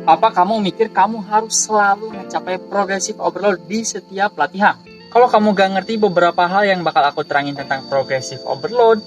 Apa kamu mikir kamu harus selalu mencapai progressive overload di setiap latihan? Kalau kamu gak ngerti beberapa hal yang bakal aku terangin tentang progressive overload,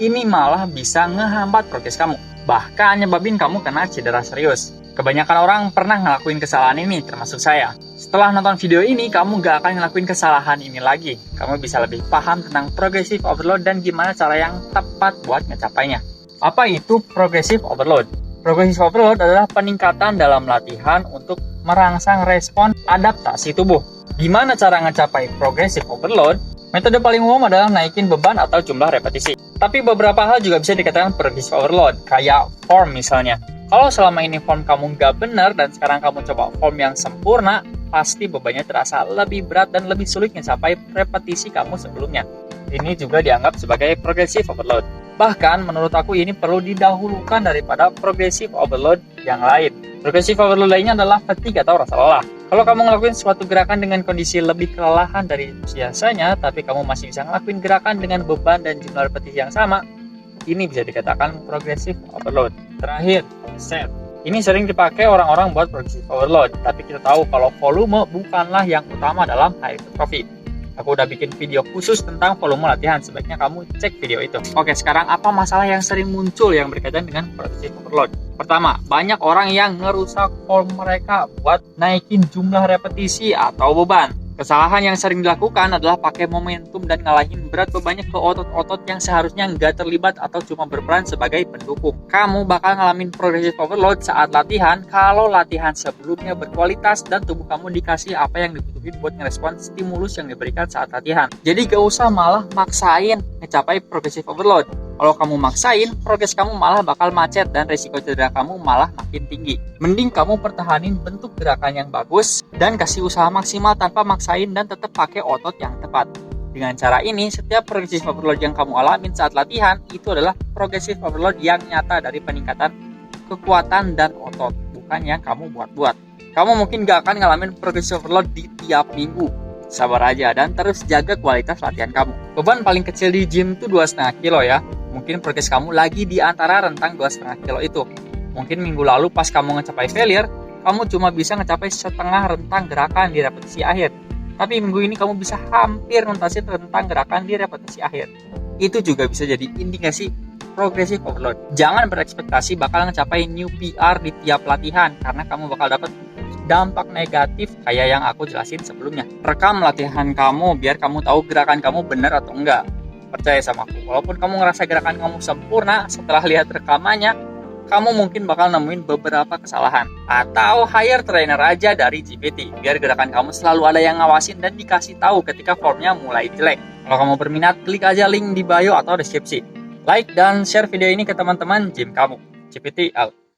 ini malah bisa ngehambat progres kamu. Bahkan nyebabin kamu kena cedera serius. Kebanyakan orang pernah ngelakuin kesalahan ini, termasuk saya. Setelah nonton video ini, kamu gak akan ngelakuin kesalahan ini lagi. Kamu bisa lebih paham tentang progressive overload dan gimana cara yang tepat buat ngecapainya. Apa itu progressive overload? Progressive overload adalah peningkatan dalam latihan untuk merangsang respon adaptasi tubuh. Gimana cara ngecapai progressive overload? Metode paling umum adalah naikin beban atau jumlah repetisi. Tapi beberapa hal juga bisa dikatakan progressive overload, kayak form misalnya. Kalau selama ini form kamu nggak benar dan sekarang kamu coba form yang sempurna, pasti bebannya terasa lebih berat dan lebih sulit mencapai repetisi kamu sebelumnya. Ini juga dianggap sebagai progressive overload. Bahkan menurut aku ini perlu didahulukan daripada progressive overload yang lain. Progressive overload lainnya adalah fatigue atau rasa lelah. Kalau kamu ngelakuin suatu gerakan dengan kondisi lebih kelelahan dari biasanya, tapi kamu masih bisa ngelakuin gerakan dengan beban dan jumlah repetisi yang sama, ini bisa dikatakan progressive overload. Terakhir, set. Ini sering dipakai orang-orang buat progressive overload, tapi kita tahu kalau volume bukanlah yang utama dalam hypertrophy. Aku udah bikin video khusus tentang volume latihan, sebaiknya kamu cek video itu. Oke, sekarang apa masalah yang sering muncul yang berkaitan dengan progressive overload? Pertama, banyak orang yang ngerusak form mereka buat naikin jumlah repetisi atau beban. Kesalahan yang sering dilakukan adalah pakai momentum dan ngalahin berat bebannya ke otot-otot yang seharusnya nggak terlibat atau cuma berperan sebagai pendukung. Kamu bakal ngalamin progressive overload saat latihan kalau latihan sebelumnya berkualitas dan tubuh kamu dikasih apa yang dibutuhin buat ngerespon stimulus yang diberikan saat latihan. Jadi gak usah malah maksain ngecapai progressive overload. Kalau kamu maksain, progres kamu malah bakal macet dan resiko cedera kamu malah makin tinggi. Mending kamu pertahanin bentuk gerakan yang bagus dan kasih usaha maksimal tanpa maksain dan tetap pakai otot yang tepat. Dengan cara ini, setiap progressive overload yang kamu alamin saat latihan itu adalah progressive overload yang nyata dari peningkatan kekuatan dan otot, bukan yang kamu buat-buat. Kamu mungkin gak akan ngalamin progressive overload di tiap minggu. Sabar aja dan terus jaga kualitas latihan kamu. Beban paling kecil di gym itu 2,5 kilo ya. Mungkin progres kamu lagi di antara rentang 2,5 kilo itu. Mungkin minggu lalu pas kamu ngecapai failure, kamu cuma bisa ngecapai setengah rentang gerakan di repetisi akhir. Tapi minggu ini kamu bisa hampir nuntasin rentang gerakan di repetisi akhir. Itu juga bisa jadi indikasi progressive overload. Jangan berekspektasi bakal ngecapai new PR di tiap latihan karena kamu bakal dapat dampak negatif kayak yang aku jelasin sebelumnya. Rekam latihan kamu biar kamu tahu gerakan kamu benar atau enggak. Percaya sama aku, walaupun kamu ngerasa gerakan kamu sempurna, setelah lihat rekamannya, kamu mungkin bakal nemuin beberapa kesalahan. Atau hire trainer aja dari GPT, biar gerakan kamu selalu ada yang ngawasin dan dikasih tahu ketika formnya mulai jelek. Kalau kamu berminat, klik aja link di bio atau deskripsi. Like dan share video ini ke teman-teman gym kamu. GPT out.